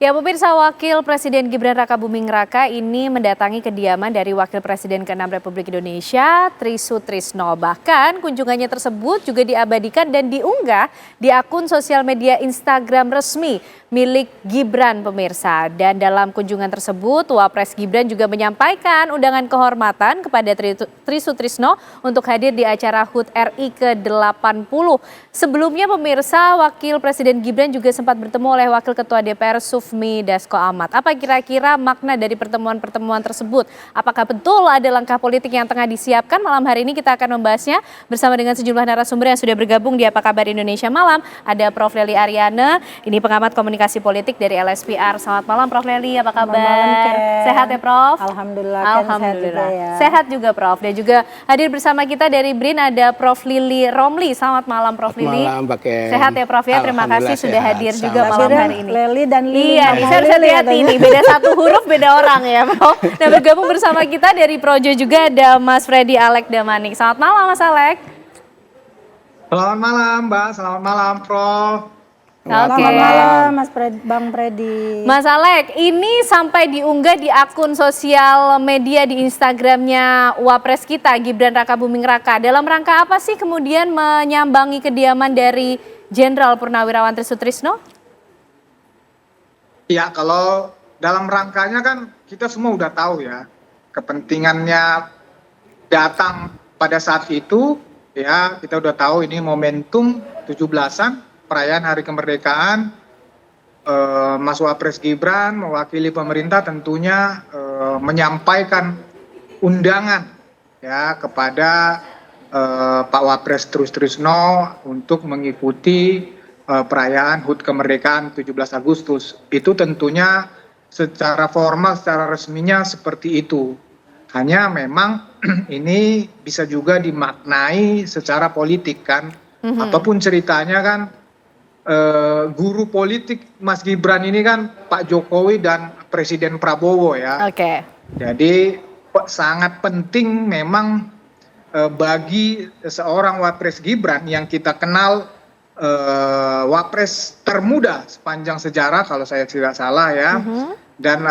Ya, pemirsa, Wakil Presiden Gibran Rakabuming Raka ini mendatangi kediaman dari Wakil Presiden ke-6 Republik Indonesia, Tri Sutrisno. Bahkan kunjungannya tersebut juga diabadikan dan diunggah di akun sosial media Instagram resmi milik Gibran, pemirsa. Dan dalam kunjungan tersebut, Wapres Gibran juga menyampaikan undangan kehormatan kepada Tri Sutrisno untuk hadir di acara HUT RI ke-80. Sebelumnya, pemirsa, Wakil Presiden Gibran juga sempat bertemu oleh Wakil Ketua DPR Sufmi Dasko Ahmad. Apa kira-kira makna dari pertemuan-pertemuan tersebut? Apakah betul ada langkah politik yang tengah disiapkan? Malam hari ini kita akan membahasnya bersama dengan sejumlah narasumber yang sudah bergabung di Apa Kabar Indonesia Malam. Ada Prof. Lely Ariana, ini pengamat komunikasi politik dari LSPR. Selamat malam Prof. Lely, apa kabar? Malam, sehat ya Prof? Alhamdulillah. Alhamdulillah. Sehat juga, ya. Sehat juga Prof. Dan juga hadir bersama kita dari BRIN ada Prof. Lili Romli. Selamat malam Prof. Lili. Malam, sehat ya Prof ya. Terima kasih sudah hadir juga malam hari ini. Lely dan Lili. Iya, saya harus hati-hati nih, beda satu huruf beda orang ya Prof. Nah, bergabung bersama kita dari Projo juga ada Mas Freddy Alek Damanik. Selamat malam Mas Alek. Selamat malam Mbak, selamat malam Prof. Selamat malam Mas Bang Freddy. Mas Alek, ini sampai diunggah di akun sosial media di Instagramnya Wapres kita Gibran Rakabuming Raka. Dalam rangka apa sih kemudian menyambangi kediaman dari Jenderal Purnawirawan Tri Sutrisno? Ya, kalau dalam rangkanya kan kita semua udah tahu ya, kepentingannya datang pada saat itu, ya kita udah tahu ini momentum 17-an, perayaan Hari Kemerdekaan, Mas Wapres Gibran mewakili pemerintah tentunya menyampaikan undangan ya kepada Pak Wapres Tri Sutrisno untuk mengikuti perayaan HUT Kemerdekaan 17 Agustus. Itu tentunya secara formal, secara resminya seperti itu. Hanya memang ini bisa juga dimaknai secara politik kan. Apapun ceritanya kan, guru politik Mas Gibran ini kan Pak Jokowi dan Presiden Prabowo ya. Oke. Jadi sangat penting memang bagi seorang Wapres Gibran yang kita kenal Wapres termuda sepanjang sejarah kalau saya tidak salah ya. Dan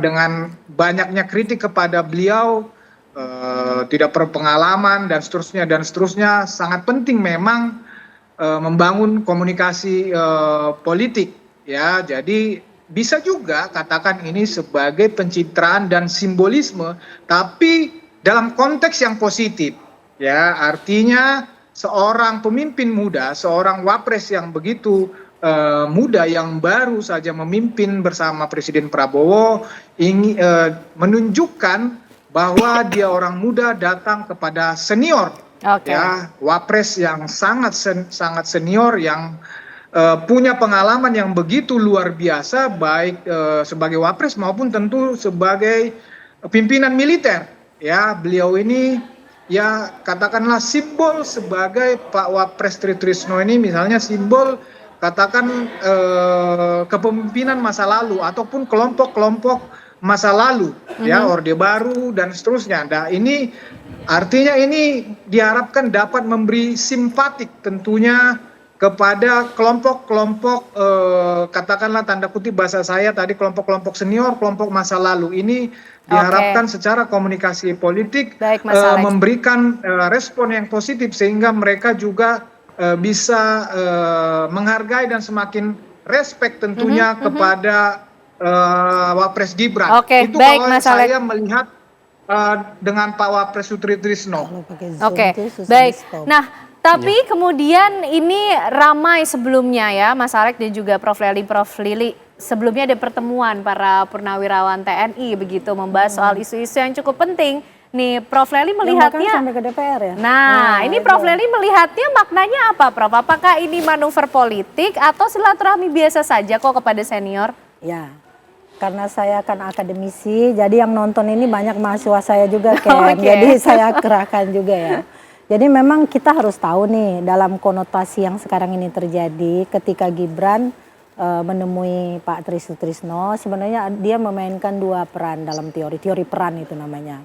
dengan banyaknya kritik kepada beliau, tidak berpengalaman dan seterusnya sangat penting memang membangun komunikasi politik ya. Jadi bisa juga katakan ini sebagai pencitraan dan simbolisme, tapi dalam konteks yang positif ya. Artinya seorang pemimpin muda, seorang wapres yang begitu muda yang baru saja memimpin bersama Presiden Prabowo ingin menunjukkan bahwa dia orang muda datang kepada senior. Ya, wapres yang sangat senior yang punya pengalaman yang begitu luar biasa baik sebagai wapres maupun tentu sebagai pimpinan militer. Ya, beliau ini ya katakanlah simbol sebagai Pak Wapres Tri Sutrisno ini misalnya simbol katakan kepemimpinan masa lalu ataupun kelompok-kelompok masa lalu ya, Orde Baru dan seterusnya. Nah, ini artinya ini diharapkan dapat memberi simpatik tentunya kepada kelompok-kelompok katakanlah tanda kutip bahasa saya tadi kelompok-kelompok senior, kelompok masa lalu ini diharapkan secara komunikasi politik memberikan respon yang positif sehingga mereka juga bisa menghargai dan semakin respect tentunya kepada Wapres Gibran. Itu baik, kalau Mas saya melihat dengan Pak Wapres Sutrisno. Baik. Nah, tapi kemudian ini ramai sebelumnya ya Mas Alek dan juga Prof. Lili. Sebelumnya ada pertemuan para purnawirawan TNI begitu membahas soal isu-isu yang cukup penting. Nih Prof. Lely melihatnya sampai ke DPR ya. Nah, ini Prof. Lely melihatnya maknanya apa Prof? Apakah ini manuver politik atau silaturahmi biasa saja kok kepada senior? Ya, karena saya kan akademisi, jadi yang nonton ini banyak mahasiswa saya juga Ken. Jadi saya kerahkan juga ya. Jadi memang kita harus tahu nih dalam konotasi yang sekarang ini terjadi ketika Gibran menemui Pak Tri Sutrisno, sebenarnya dia memainkan dua peran dalam teori peran itu namanya.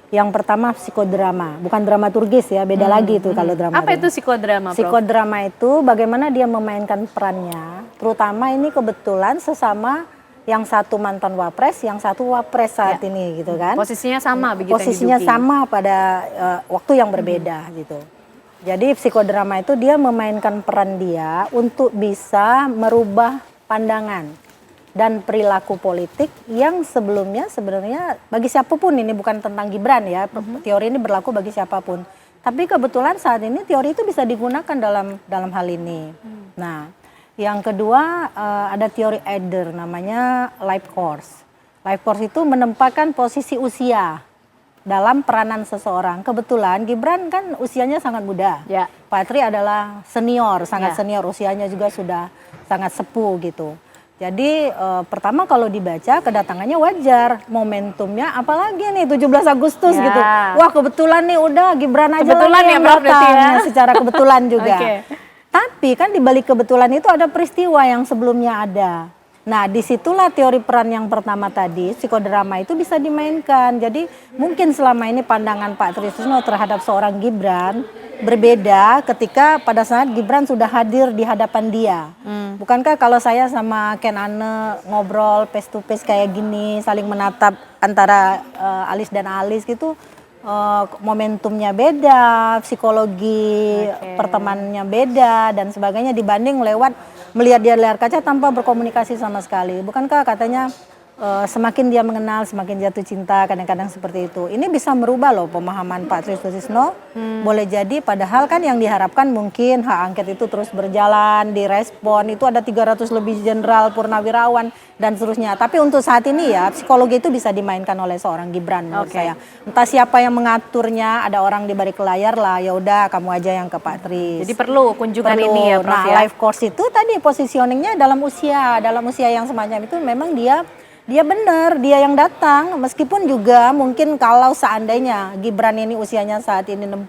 Yang pertama psikodrama, bukan dramaturgis ya, beda lagi itu kalau drama. Apa itu psikodrama, Prof? Psikodrama itu bagaimana dia memainkan perannya, terutama ini kebetulan sesama yang satu mantan wapres, yang satu wapres saat ini gitu kan. Posisinya sama begitu. Posisinya sama pada waktu yang berbeda gitu. Jadi psikodrama itu dia memainkan peran dia untuk bisa merubah pandangan dan perilaku politik yang sebelumnya sebenarnya bagi siapapun, ini bukan tentang Gibran ya, teori ini berlaku bagi siapapun. Tapi kebetulan saat ini teori itu bisa digunakan dalam hal ini. Nah, yang kedua ada teori Adler namanya life course. Life course itu menempatkan posisi usia dalam peranan seseorang. Kebetulan Gibran kan usianya sangat muda. Ya. Pak Tri adalah senior, sangat senior, usianya juga sudah sangat sepuh gitu. Jadi pertama kalau dibaca kedatangannya wajar, momentumnya apalagi nih 17 Agustus gitu. Wah kebetulan nih udah Gibran aja kebetulan lah ya, Prof, datang ya? Secara kebetulan juga. Okay. Tapi kan di balik kebetulan itu ada peristiwa yang sebelumnya ada. Nah disitulah teori peran yang pertama tadi, psikodrama itu bisa dimainkan. Jadi mungkin selama ini pandangan Pak Trisno terhadap seorang Gibran berbeda ketika pada saat Gibran sudah hadir di hadapan dia. Bukankah kalau saya sama Ken Ane ngobrol face to face kayak gini, saling menatap antara alis dan alis gitu, momentumnya beda, psikologi pertemanannya beda dan sebagainya dibanding lewat melihat dia layar kaca tanpa berkomunikasi sama sekali. Bukankah katanya semakin dia mengenal semakin jatuh cinta, kadang-kadang seperti itu. Ini bisa merubah loh pemahaman Pak Trisno. Boleh jadi padahal kan yang diharapkan mungkin hak angket itu terus berjalan, direspon, itu ada 300 lebih jenderal purnawirawan dan seterusnya. Tapi untuk saat ini ya psikologi itu bisa dimainkan oleh seorang Gibran menurut saya. Entah siapa yang mengaturnya, ada orang di balik layar lah, ya udah kamu aja yang ke Pak Tris. Jadi perlu kunjungan ini ya, Prof. Nah, life course itu tadi positioningnya dalam usia yang semacam itu memang dia benar, dia yang datang, meskipun juga mungkin kalau seandainya Gibran ini usianya saat ini 60,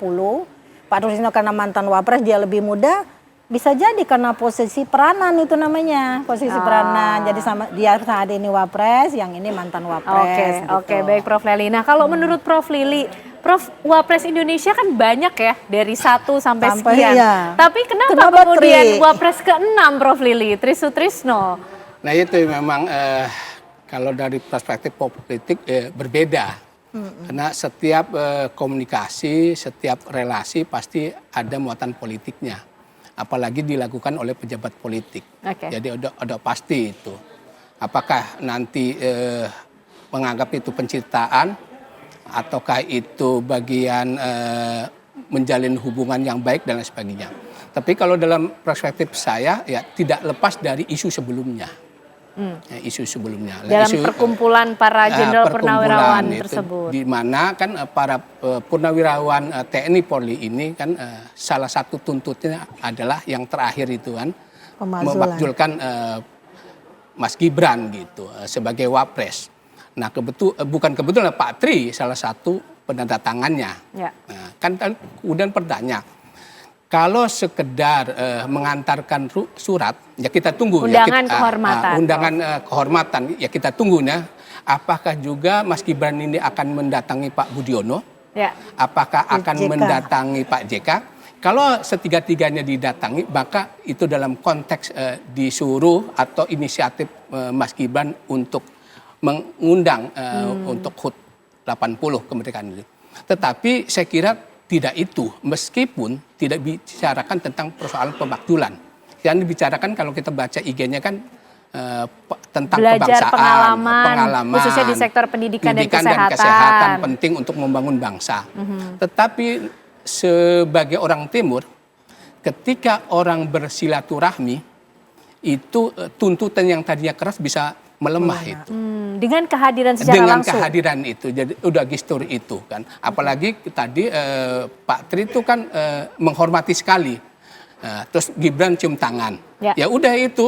Pak Trisno karena mantan wapres dia lebih muda, bisa jadi karena posisi peranan itu namanya, posisi peranan. Jadi sama dia saat ini wapres, yang ini mantan wapres. Oke, baik Prof Leli. Nah kalau menurut Prof Lili, Prof, wapres Indonesia kan banyak ya, dari 1 sampai sekian. Iya. Tapi kenapa kemudian wapres ke-6 Prof Lili, Tri Sutrisno? Nah itu memang kalau dari perspektif politik berbeda, karena setiap komunikasi, setiap relasi pasti ada muatan politiknya, apalagi dilakukan oleh pejabat politik. Jadi udah pasti itu. Apakah nanti menganggap itu pencitraan, ataukah itu bagian menjalin hubungan yang baik dan lain sebagainya. Tapi kalau dalam perspektif saya ya tidak lepas dari isu sebelumnya. Isu sebelumnya. Dalam perkumpulan para jenderal purnawirawan tersebut. Di mana kan para purnawirawan TNI Polri ini kan salah satu tuntutnya adalah yang terakhir itu kan memakzulkan Mas Gibran gitu sebagai wapres. Nah bukan kebetulan Pak Tri salah satu penandatangannya. Nah, kan kemudian bertanya, kalau sekedar mengantarkan surat, ya kita tunggu. Undangan kehormatan. Undangan kehormatan, ya kita tunggu. Apakah juga Mas Gibran ini akan mendatangi Pak Budiono? Apakah akan mendatangi Pak JK? Kalau setiga-tiganya didatangi, maka itu dalam konteks disuruh atau inisiatif Mas Gibran untuk mengundang untuk HUT 80 kemerdekaan itu. Tetapi saya kira tidak itu, meskipun tidak bicarakan tentang persoalan pemakzulan. Yang dibicarakan kalau kita baca IG-nya kan tentang belajar kebangsaan, pengalaman, khususnya di sektor pendidikan dan kesehatan penting untuk membangun bangsa. Tetapi sebagai orang Timur, ketika orang bersilaturahmi, itu tuntutan yang tadinya keras bisa melemah itu. Dengan kehadiran secara dengan langsung. Dengan kehadiran itu, jadi udah gestur itu kan. Apalagi tadi Pak Tri itu kan menghormati sekali. Terus Gibran cium tangan. Ya udah itu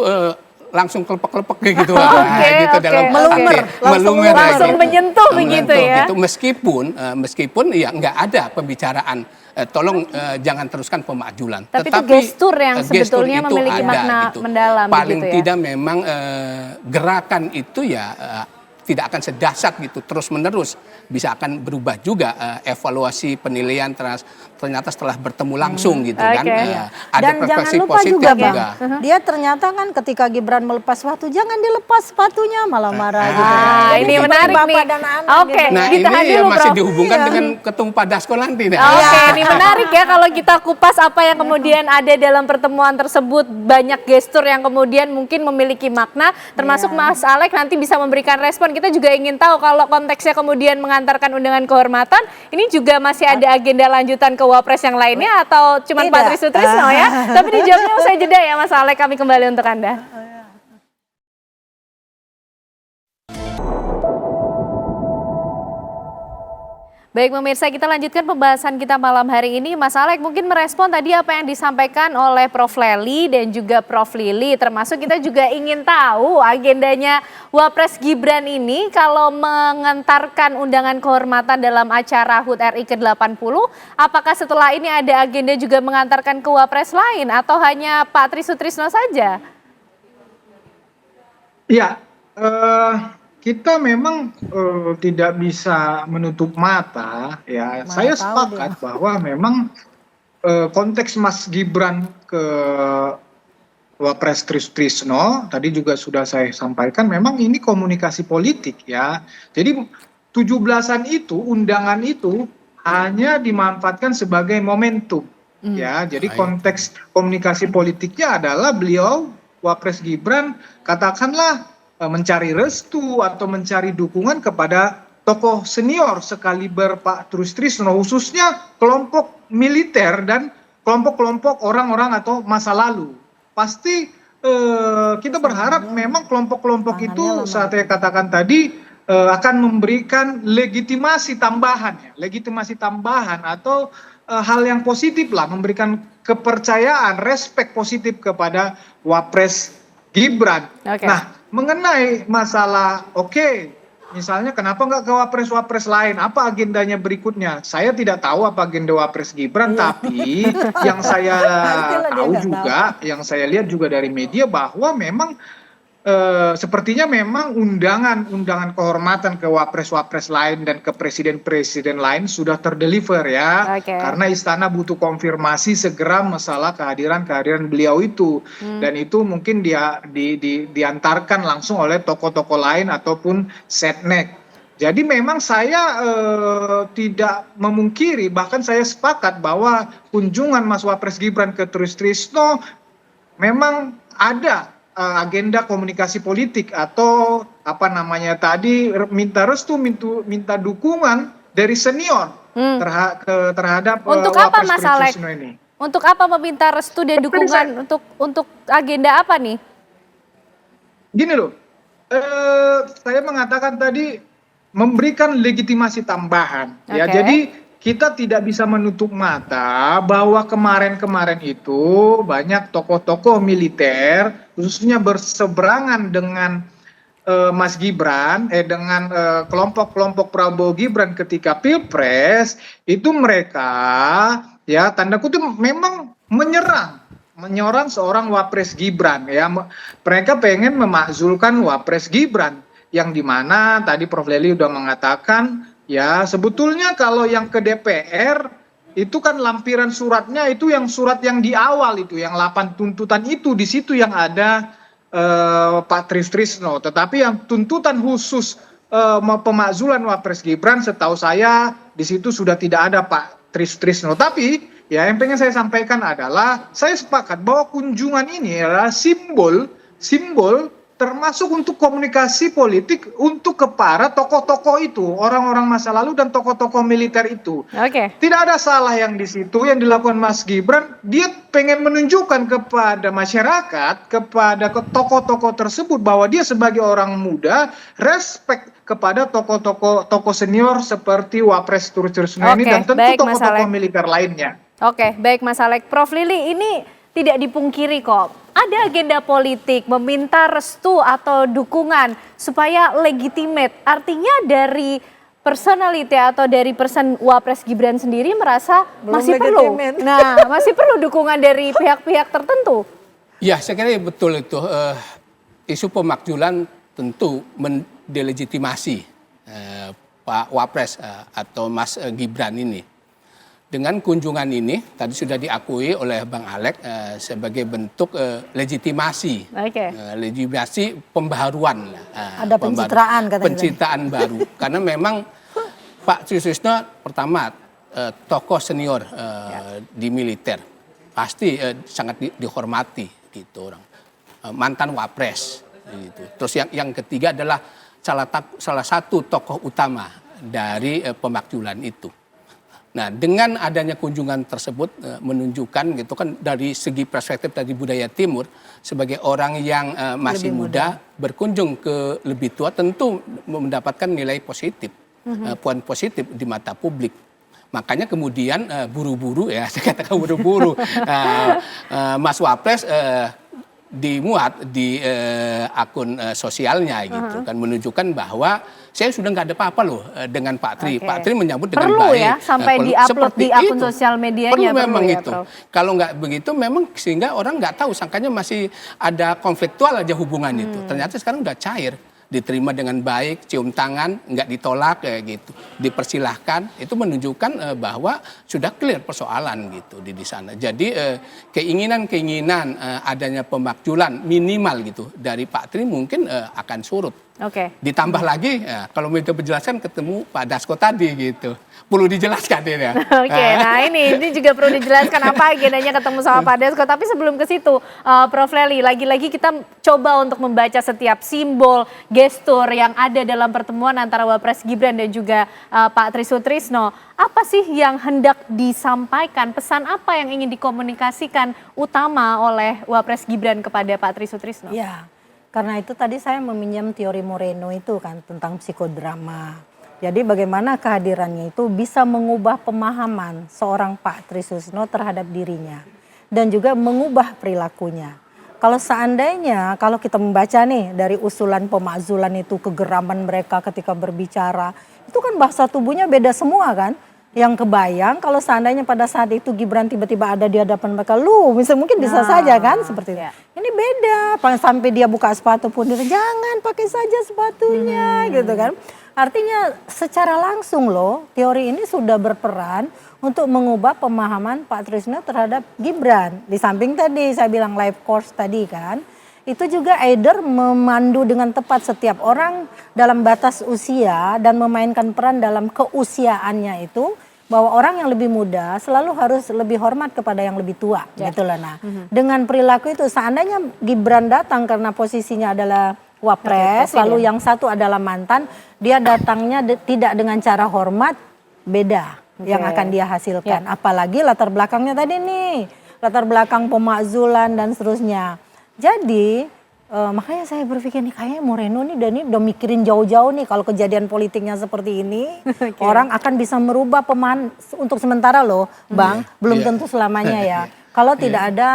langsung kelepek-kelepek gitu. Gitu dalam melumer, langsung menyentuh begitu ya. Gitu. Meskipun ya nggak ada pembicaraan. Tolong jangan teruskan pemakzulan. Tapi itu gestur yang sebetulnya memiliki makna gitu. mendalam. Paling gitu ya? tidak memang gerakan itu ya tidak akan sedasar gitu terus-menerus, bisa akan berubah juga evaluasi penilaian ternyata setelah bertemu langsung gitu kan. Ada Dan jangan refleksi lupa positif juga Bang, juga. dia ternyata kan ketika Gibran melepas sepatu, jangan dilepas sepatunya, malah marah gitu. Ah, Jadi ini seperti menarik bapak nih. dan anak Oke. gitu. Nah Ditahan ini dulu, masih Prof. dihubungkan Iya. dengan ketum Pak Dasko nanti. Oke, ini menarik ya kalau kita kupas apa yang kemudian ada dalam pertemuan tersebut. Banyak gestur yang kemudian mungkin memiliki makna, termasuk Mas Alex nanti bisa memberikan respon. Kita juga ingin tahu kalau konteksnya kemudian mengantarkan undangan kehormatan, ini juga masih ada agenda lanjutan ke Wapres yang lainnya atau cuma Tidak. Pak Tri Sutrisno ya? Tapi dijawabnya usai jeda ya Mas Alex, kami kembali untuk Anda. Baik pemirsa, kita lanjutkan pembahasan kita malam hari ini. Mas Alex mungkin merespon tadi apa yang disampaikan oleh Prof. Lely dan juga Prof. Lili. Termasuk kita juga ingin tahu agendanya Wapres Gibran ini kalau mengantarkan undangan kehormatan dalam acara HUT RI ke-80. Apakah setelah ini ada agenda juga mengantarkan ke Wapres lain atau hanya Pak Tri Sutrisno saja? Ya, kita memang tidak bisa menutup mata ya. Saya sepakat bahwa memang konteks Mas Gibran ke Wapres Tri Sutrisno tadi juga sudah saya sampaikan, memang ini komunikasi politik ya. Jadi 17-an itu, undangan itu hanya dimanfaatkan sebagai momentum ya. Jadi konteks komunikasi politiknya adalah beliau Wapres Gibran katakanlah mencari restu atau mencari dukungan kepada tokoh senior sekaliber Pak Tri Sutrisno, khususnya kelompok militer dan kelompok-kelompok orang-orang atau masa lalu. Pasti kita berharap memang kelompok-kelompok itu saat saya katakan tadi akan memberikan legitimasi tambahan atau hal yang positif lah, memberikan kepercayaan, respek positif kepada Wapres Gibran. Nah, mengenai masalah misalnya kenapa nggak ke wapres-wapres lain? Apa agendanya berikutnya? Saya tidak tahu apa agenda Wapres Gibran, tapi yang saya tahu juga, yang saya lihat juga dari media bahwa memang sepertinya memang undangan kehormatan ke wapres-wapres lain dan ke presiden-presiden lain sudah terdeliver ya. Karena istana butuh konfirmasi segera masalah kehadiran beliau itu. Dan itu mungkin diantarkan langsung oleh tokoh-tokoh lain ataupun setnek. Jadi memang saya tidak memungkiri, bahkan saya sepakat bahwa kunjungan Mas Wapres Gibran ke Tri Sutrisno memang ada agenda komunikasi politik atau apa namanya tadi, minta restu, minta dukungan dari senior terhadap untuk apa Mas Alex? ini. Untuk apa meminta restu dan dukungan untuk agenda apa nih? Gini loh, saya mengatakan tadi memberikan legitimasi tambahan ya. Jadi kita tidak bisa menutup mata bahwa kemarin-kemarin itu banyak tokoh-tokoh militer khususnya berseberangan dengan Mas Gibran, dengan kelompok-kelompok Prabowo Gibran ketika Pilpres, itu mereka ya tanda kutip memang menyerang seorang Wapres Gibran ya. Mereka pengen memakzulkan Wapres Gibran yang dimana tadi Prof. Lely udah mengatakan ya, sebetulnya kalau yang ke DPR itu kan lampiran suratnya itu yang surat yang di awal itu, yang 8 tuntutan itu, di situ yang ada Pak Tri Sutrisno. Tetapi yang tuntutan khusus pemakzulan Wapres Gibran, setahu saya di situ sudah tidak ada Pak Tri Sutrisno. Tapi ya yang pengen saya sampaikan adalah saya sepakat bahwa kunjungan ini adalah simbol termasuk untuk komunikasi politik untuk kepada tokoh-tokoh itu, orang-orang masa lalu dan tokoh-tokoh militer itu. Tidak ada salah yang di situ yang dilakukan Mas Gibran. Dia pengen menunjukkan kepada masyarakat, kepada tokoh-tokoh tersebut bahwa dia sebagai orang muda respect kepada tokoh senior seperti Wapres Tri Sutrisno ini dan tentu tokoh-tokoh militer lainnya. Baik Mas Alex. Prof. Lili, ini tidak dipungkiri kok. Ada agenda politik, meminta restu atau dukungan supaya legitimate. Artinya dari personality atau dari person Wapres Gibran sendiri merasa masih perlu. Nah, masih perlu dukungan dari pihak-pihak tertentu. Ya, saya kira betul itu. Isu pemakzulan tentu mendelegitimasi Pak Wapres atau Mas Gibran ini. Dengan kunjungan ini tadi sudah diakui oleh Bang Alex sebagai bentuk legitimasi, legitimasi pembaharuan. Ada pencitraan katanya. Pencitraan baru, karena memang Pak Trisutrisno pertama tokoh senior di militer, pasti sangat dihormati gitu orang, mantan Wapres gitu. Terus yang ketiga adalah salah satu tokoh utama dari pemakzulan itu. Nah, dengan adanya kunjungan tersebut menunjukkan gitu kan dari segi perspektif dari budaya Timur sebagai orang yang masih muda berkunjung ke lebih tua tentu mendapatkan nilai positif, poin positif di mata publik. Makanya kemudian buru-buru ya, saya katakan buru-buru Mas Wapres dimuat di akun sosialnya gitu kan, menunjukkan bahwa saya sudah nggak ada apa-apa loh dengan Pak Tri. Pak Tri menyambut dengan perlu baik. Ya sampai diupload di akun itu. sosial medianya. Perlu memang ya, itu. Prof. Kalau nggak begitu memang sehingga orang nggak tahu, sangkanya masih ada konfliktual aja hubungan itu. Ternyata sekarang udah cair. Diterima dengan baik, cium tangan, nggak ditolak kayak gitu, dipersilahkan, itu menunjukkan bahwa sudah clear persoalan gitu di sana. Jadi keinginan adanya pemakzulan minimal gitu dari Pak Tri mungkin akan surut. Ditambah lagi kalau minta penjelasan ketemu Pak Dasko tadi gitu, perlu dijelaskan ini ya. Nah ini juga perlu dijelaskan apa agendanya ketemu sama Pak Dasko. Tapi sebelum ke situ, Prof Lely, lagi-lagi kita coba untuk membaca setiap simbol, gestur yang ada dalam pertemuan antara Wapres Gibran dan juga Pak Trisutrisno. Apa sih yang hendak disampaikan, pesan apa yang ingin dikomunikasikan utama oleh Wapres Gibran kepada Pak Trisutrisno? Ya, karena itu tadi saya meminjam teori Moreno itu kan tentang psikodrama. Jadi bagaimana kehadirannya itu bisa mengubah pemahaman seorang Pak Trisutrisno terhadap dirinya dan juga mengubah perilakunya. Kalau seandainya, kalau kita membaca nih dari usulan pemakzulan itu, kegeraman mereka ketika berbicara, itu kan bahasa tubuhnya beda semua kan. Yang kebayang kalau seandainya pada saat itu Gibran tiba-tiba ada di hadapan mereka, mungkin bisa saja kan seperti itu. Ini beda, sampai dia buka sepatu pun dia jangan pakai saja sepatunya gitu kan. Artinya secara langsung teori ini sudah berperan untuk mengubah pemahaman Pak Trisno terhadap Gibran. Di samping tadi saya bilang life course tadi kan, itu juga either memandu dengan tepat setiap orang dalam batas usia dan memainkan peran dalam keusiaannya itu, bahwa orang yang lebih muda selalu harus lebih hormat kepada yang lebih tua gitu loh. Nah, dengan perilaku itu seandainya Gibran datang karena posisinya adalah Wapres, lalu yang satu adalah mantan, dia datangnya tidak dengan cara hormat, beda yang akan dia hasilkan. Apalagi latar belakangnya tadi nih, latar belakang pemakzulan dan seterusnya. Jadi makanya saya berpikir nih kayaknya Moreno nih udah mikirin jauh-jauh nih kalau kejadian politiknya seperti ini. Orang akan bisa merubah pemahaman untuk sementara Bang, belum tentu selamanya ya. Kalau tidak ada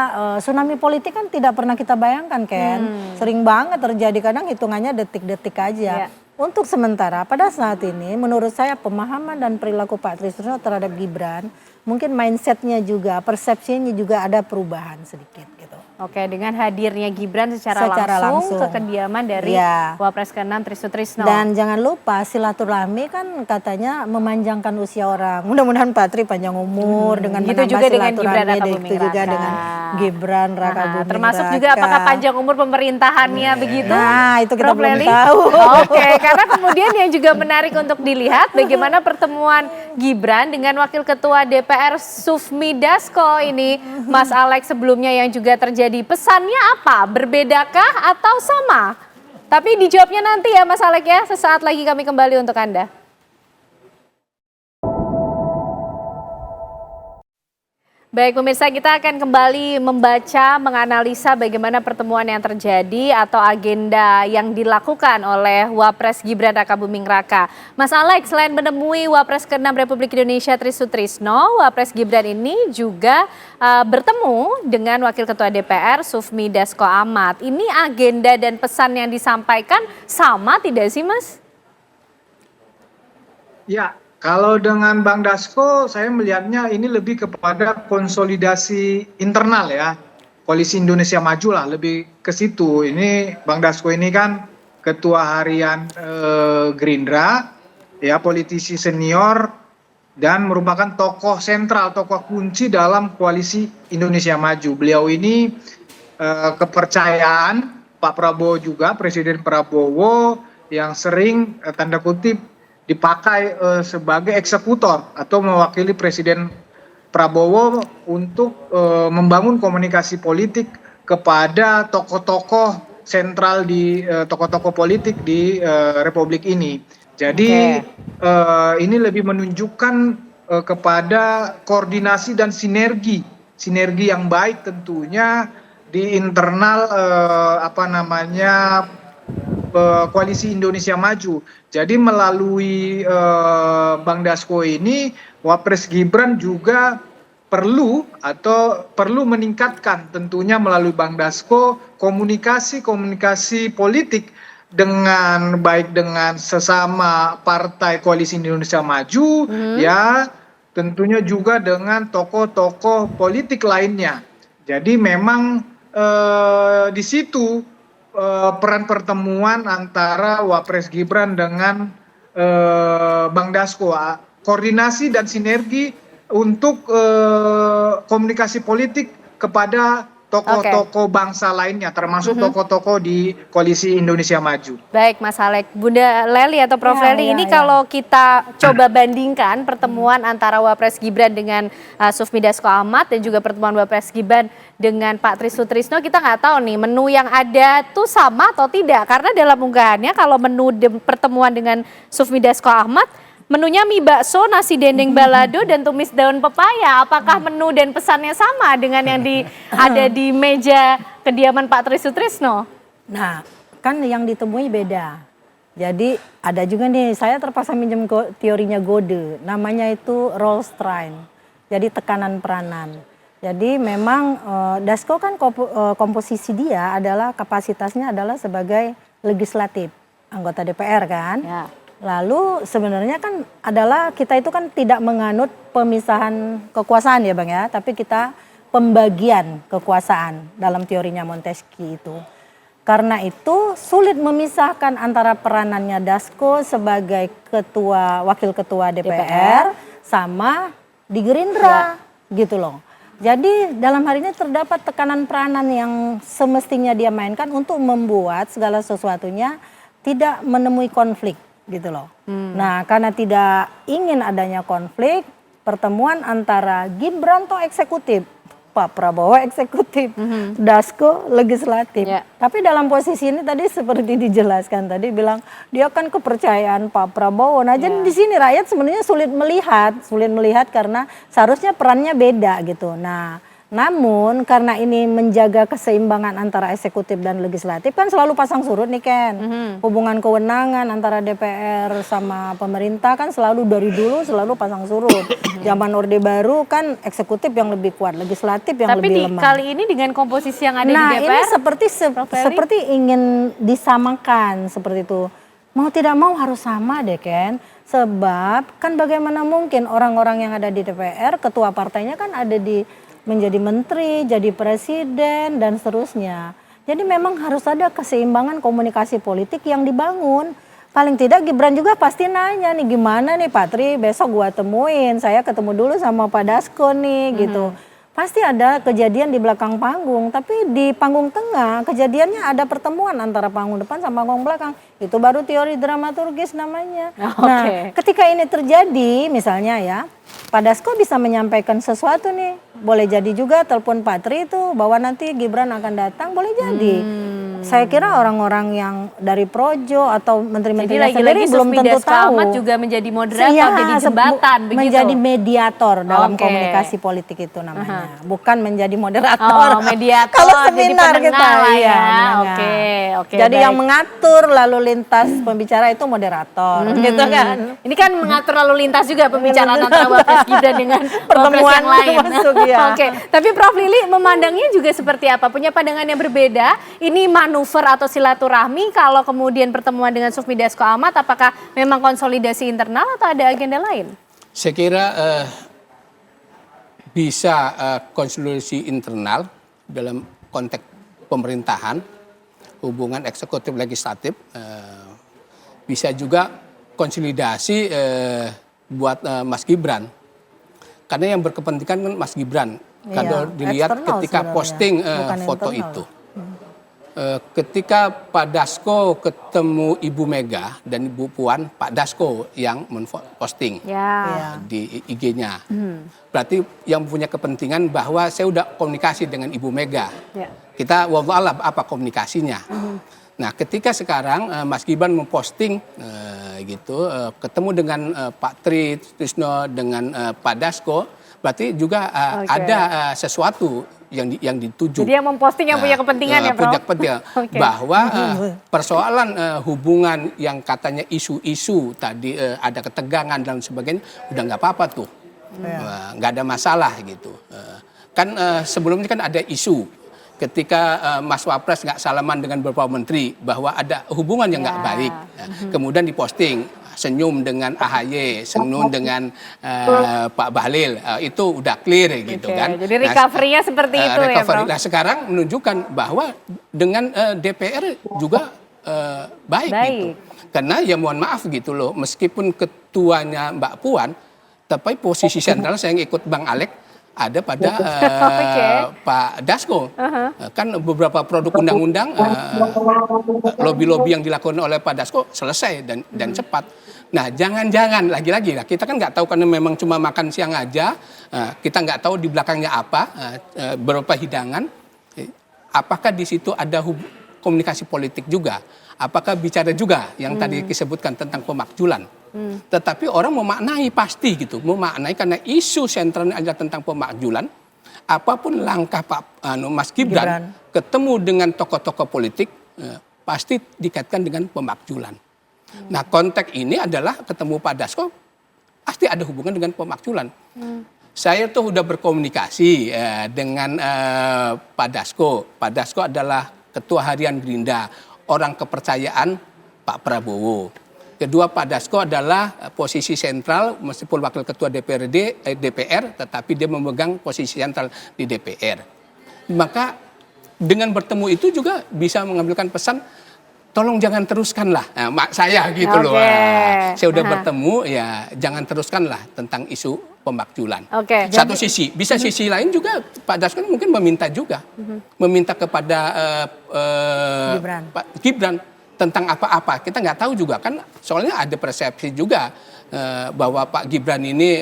tsunami politik kan tidak pernah kita bayangkan Ken. Sering banget terjadi, kadang hitungannya detik-detik aja. Untuk sementara pada saat ini menurut saya pemahaman dan perilaku Pak Trisutrisno terhadap Gibran, mungkin mindsetnya juga, persepsinya juga ada perubahan sedikit gitu. Dengan hadirnya Gibran secara langsung ke kediaman dari Wapres ke-6 Trisutrisno. Dan jangan lupa silaturahmi kan katanya memanjangkan usia orang. Mudah-mudahan Pak Tri panjang umur dengan menambah juga dengan silaturahmi, itu juga dengan Gibran Raka Buming termasuk Raka. juga apakah panjang umur pemerintahannya begitu? Nah itu kita Prof. belum Lely tahu. Karena kemudian yang juga menarik untuk dilihat bagaimana pertemuan Gibran dengan Wakil Ketua DPR Sufmi Dasko ini, Mas Alex, sebelumnya yang juga terjadi. Pesannya apa? Berbedakah atau sama? Tapi dijawabnya nanti ya Mas Alex ya, sesaat lagi kami kembali untuk Anda. Baik pemirsa, kita akan kembali membaca, menganalisa bagaimana pertemuan yang terjadi atau agenda yang dilakukan oleh Wapres Gibran Raka Buming Raka. Mas Alex, selain menemui Wapres ke-6 Republik Indonesia Trisutrisno, Wapres Gibran ini juga bertemu dengan Wakil Ketua DPR Sufmi Dasko Ahmad. Ini agenda dan pesan yang disampaikan sama tidak sih Mas? Ya. Kalau dengan Bang Dasko, saya melihatnya ini lebih kepada konsolidasi internal ya. Koalisi Indonesia Maju lah, lebih ke situ. Ini Bang Dasko ini kan Ketua Harian Gerindra, ya politisi senior dan merupakan tokoh sentral, tokoh kunci dalam koalisi Indonesia Maju. Beliau ini kepercayaan Pak Prabowo juga, Presiden Prabowo yang sering tanda kutip dipakai sebagai eksekutor atau mewakili Presiden Prabowo untuk membangun komunikasi politik kepada tokoh-tokoh sentral di tokoh-tokoh politik di Republik ini. Jadi ini lebih menunjukkan kepada koordinasi dan sinergi yang baik tentunya di internal Koalisi Indonesia Maju. Jadi melalui Bang Dasko ini, Wapres Gibran juga perlu meningkatkan tentunya melalui Bang Dasko komunikasi politik dengan baik dengan sesama partai Koalisi Indonesia Maju, ya tentunya juga dengan tokoh-tokoh politik lainnya. Jadi memang di situ peran pertemuan antara Wapres Gibran dengan Bang Dasko, koordinasi dan sinergi untuk komunikasi politik kepada tokoh-tokoh bangsa lainnya, termasuk tokoh-tokoh di Koalisi Indonesia Maju. Baik, Mas Alek. Bunda Leli atau Prof. Leli, ini kalau kita coba bandingkan pertemuan antara Wapres Gibran dengan Sufmi Dasko Ahmad dan juga pertemuan Wapres Gibran dengan Pak Tri Sutrisno, kita nggak tahu nih menu yang ada tuh sama atau tidak. Karena dalam unggahannya kalau menu pertemuan dengan Sufmi Dasko Ahmad, menunya mie bakso, nasi dendeng balado, dan tumis daun pepaya. Apakah menu dan pesannya sama dengan yang ada di meja kediaman Pak Tri Sutrisno? Nah, kan yang ditemui beda. Jadi ada juga nih, saya terpaksa minjem teorinya Gode. Namanya itu role strain. Jadi tekanan peranan. Jadi memang Dasko kan komposisi dia adalah kapasitasnya adalah sebagai legislatif, anggota DPR kan. Ya. Lalu sebenarnya kan adalah kita itu kan tidak menganut pemisahan kekuasaan ya Bang ya, tapi kita pembagian kekuasaan dalam teorinya Montesquieu itu. Karena itu sulit memisahkan antara peranannya Dasko sebagai wakil ketua DPR sama di Gerindra gitu loh. Jadi dalam hal ini terdapat tekanan peranan yang semestinya dia mainkan untuk membuat segala sesuatunya tidak menemui konflik gitu loh. Nah, karena tidak ingin adanya konflik, pertemuan antara Gibran toh eksekutif, Pak Prabowo eksekutif, Dasko legislatif. Tapi dalam posisi ini tadi seperti dijelaskan tadi bilang dia kan kepercayaan Pak Prabowo. Nah, jadi di sini rakyat sebenarnya sulit melihat karena seharusnya perannya beda gitu. Nah, namun karena ini menjaga keseimbangan antara eksekutif dan legislatif kan selalu pasang surut nih Ken. Hubungan kewenangan antara DPR sama pemerintah kan selalu dari dulu selalu pasang surut. Zaman Orde Baru kan eksekutif yang lebih kuat, legislatif yang lebih lemah. Tapi kali ini dengan komposisi yang ada di DPR. Nah, ini seperti ingin disamakan seperti itu. Mau tidak mau harus sama deh Ken. Sebab kan bagaimana mungkin orang-orang yang ada di DPR, ketua partainya kan ada menjadi menteri, jadi presiden, dan seterusnya. Jadi memang harus ada keseimbangan komunikasi politik yang dibangun. Paling tidak Gibran juga pasti nanya nih, gimana nih Pak Tri besok gua temuin, saya ketemu dulu sama Pak Dasko nih gitu. Pasti ada kejadian di belakang panggung, tapi di panggung tengah kejadiannya ada pertemuan antara panggung depan sama panggung belakang. Itu baru teori dramaturgis namanya. Nah, ketika ini terjadi misalnya ya, Pak Dasko bisa menyampaikan sesuatu nih, boleh jadi juga telepon Pak Tri itu bahwa nanti Gibran akan datang, boleh jadi. Saya kira orang-orang yang dari Projo atau menteri-menterinya sendiri belum tentu tahu. Ahmad juga menjadi moderator, jadi jembatan begitu. Menjadi mediator dalam komunikasi politik itu namanya. Bukan menjadi moderator. Mediator. Kalau seminar kita ya. Oke. Jadi yang mengatur lalu lintas pembicara itu moderator, gitu kan. Ini kan mengatur lalu lintas juga pembicaraan antara Wapres Gibran dengan pertemuan lain. Oke. Tapi Prof Lili memandangnya juga seperti apa? Punya pandangan yang berbeda. Ini manuver atau silaturahmi kalau kemudian pertemuan dengan Sufmi Dasko Ahmad, apakah memang konsolidasi internal atau ada agenda lain? Saya kira bisa konsolidasi internal dalam konteks pemerintahan hubungan eksekutif legislatif, bisa juga konsolidasi buat Mas Gibran. Karena yang berkepentingan kan Mas Gibran. Kalau dilihat ketika posting foto itu. Ketika Pak Dasko ketemu Ibu Mega dan Ibu Puan, Pak Dasko yang memposting di IG-nya. Berarti yang punya kepentingan bahwa saya udah komunikasi dengan Ibu Mega. Kita wallahualam apa komunikasinya. Nah, ketika sekarang Mas Gibran memposting ketemu dengan Pak Tri Trisno dengan Pak Dasko, berarti juga ada sesuatu yang dituju. Jadi yang memposting yang punya kepentingan ya, Prof? Punya kepentingan. Bahwa persoalan hubungan yang katanya isu-isu tadi ada ketegangan dan sebagainya, udah nggak apa-apa tuh. Nggak ada masalah gitu. Kan sebelumnya kan ada isu ketika Mas Wapres nggak salaman dengan beberapa menteri bahwa ada hubungan yang nggak baik. Kemudian diposting senyum dengan AHY, senyum dengan Pak Bahlil, itu udah clear gitu kan. Jadi recovery-nya seperti itu ya, Prof? Nah, sekarang menunjukkan bahwa dengan DPR juga baik gitu. Karena ya mohon maaf gitu loh, meskipun ketuanya Mbak Puan, tapi posisi sentral saya yang ikut Bang Alek ada pada Pak Dasko. Kan beberapa produk undang-undang lobby-lobby yang dilakukan oleh Pak Dasko selesai dan cepat. Nah, jangan-jangan lagi-lagi lah, kita kan nggak tahu karena memang cuma makan siang aja, kita nggak tahu di belakangnya apa, beberapa hidangan. Apakah di situ ada komunikasi politik juga? Apakah bicara juga yang tadi disebutkan tentang pemakjulan? Tetapi orang memaknai pasti gitu, memaknai karena isu sentralnya adalah tentang pemakjulan. Apapun langkah Mas Gibran ketemu dengan tokoh-tokoh politik, pasti dikaitkan dengan pemakjulan. Nah, konteks ini adalah ketemu Pak Dasko, pasti ada hubungan dengan pemakjulan. Saya tuh udah berkomunikasi dengan Pak Dasko. Pak Dasko adalah Ketua Harian Gerindra, orang kepercayaan Pak Prabowo. Kedua, Pak Dasko adalah posisi sentral, meskipun wakil ketua DPR, tetapi dia memegang posisi sentral di DPR. Maka dengan bertemu itu juga bisa mengambilkan pesan, tolong jangan teruskanlah, saya gitu loh. Saya udah bertemu, ya jangan teruskanlah tentang isu pemakjulan. Satu sisi, bisa sisi lain juga Pak Dasko mungkin meminta juga, meminta kepada Pak Gibran tentang apa-apa. Kita nggak tahu juga kan, soalnya ada persepsi juga bahwa Pak Gibran ini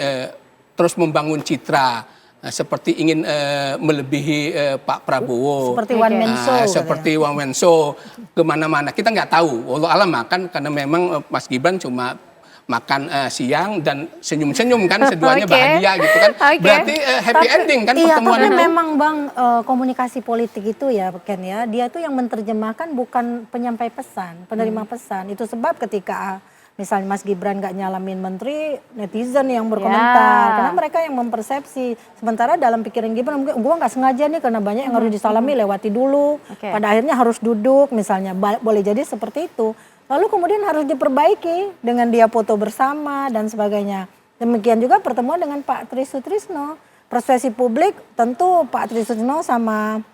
terus membangun citra seperti ingin melebihi Pak Prabowo. Seperti one man show. Seperti one man show kemana-mana. Kita nggak tahu. Wallahualam kan karena memang Mas Gibran cuma makan siang dan senyum-senyum kan, keduanya bahagia gitu kan. Berarti happy ending kan pertemuan itu. Tapi memang Bang, komunikasi politik itu ya Ken ya, dia tuh yang menerjemahkan bukan penyampai pesan, penerima pesan. Itu sebab ketika misalnya Mas Gibran gak nyalamin menteri, netizen yang berkomentar. Karena mereka yang mempersepsi. Sementara dalam pikiran Gibran, gue gak sengaja nih karena banyak yang harus disalami, lewati dulu. Pada akhirnya harus duduk misalnya, boleh jadi seperti itu. Lalu kemudian harus diperbaiki dengan dia foto bersama dan sebagainya. Demikian juga pertemuan dengan Pak Tri Sutrisno. Persepsi publik tentu Pak Tri Sutrisno sama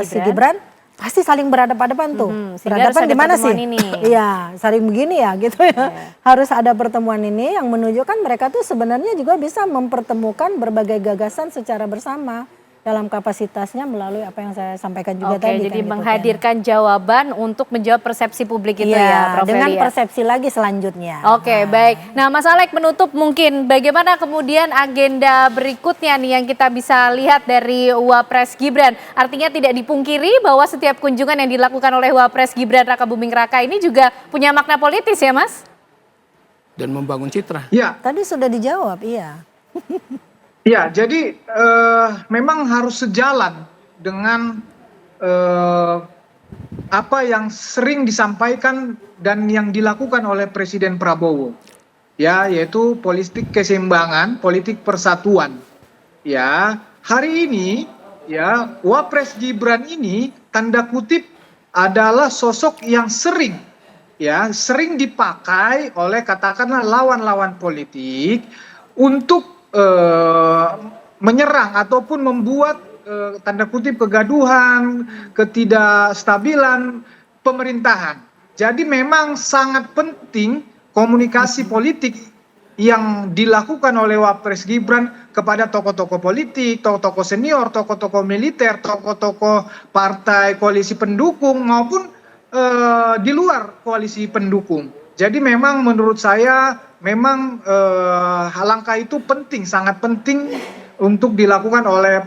si Gibran pasti saling berhadapan-hadapan tuh. Berhadapan di mana sih? Iya, saling begini ya gitu ya. Harus ada pertemuan ini yang menunjukkan mereka tuh sebenarnya juga bisa mempertemukan berbagai gagasan secara bersama dalam kapasitasnya melalui apa yang saya sampaikan juga tadi. Jadi kan, menghadirkan jawaban untuk menjawab persepsi publik itu ya, Prof. Dengan Elia. persepsi lagi selanjutnya. Baik. Nah, Mas Alek menutup mungkin bagaimana kemudian agenda berikutnya nih yang kita bisa lihat dari Wapres Gibran. Artinya tidak dipungkiri bahwa setiap kunjungan yang dilakukan oleh Wapres Gibran Raka Buming Raka ini juga punya makna politis ya, Mas? Dan membangun citra. Ya. Tadi sudah dijawab, iya. Ya, jadi memang harus sejalan dengan apa yang sering disampaikan dan yang dilakukan oleh Presiden Prabowo, ya, yaitu politik keseimbangan, politik persatuan. Ya, hari ini, ya, Wapres Gibran ini tanda kutip adalah sosok yang sering dipakai oleh katakanlah lawan-lawan politik untuk menyerang ataupun membuat tanda kutip kegaduhan, ketidakstabilan pemerintahan. Jadi memang sangat penting komunikasi politik yang dilakukan oleh Wapres Gibran kepada tokoh-tokoh politik, tokoh-tokoh senior, tokoh-tokoh militer, tokoh-tokoh partai koalisi pendukung maupun di luar koalisi pendukung. Jadi memang menurut saya memang langkah itu penting, sangat penting untuk dilakukan oleh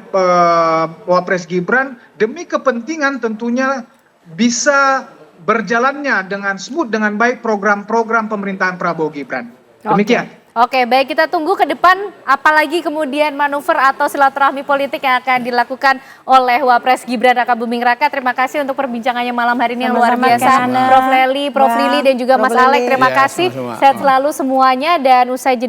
Wapres Gibran demi kepentingan tentunya bisa berjalannya dengan smooth, dengan baik program-program pemerintahan Prabowo Gibran. Demikian. Oke, baik, kita tunggu ke depan apalagi kemudian manuver atau silaturahmi politik yang akan dilakukan oleh Wapres Gibran Rakabuming Raka. Terima kasih untuk perbincangannya malam hari ini yang luar biasa. Prof. Leli, Prof. Lili dan juga Mas Alek, terima kasih. Sehat selalu semuanya dan usai jeda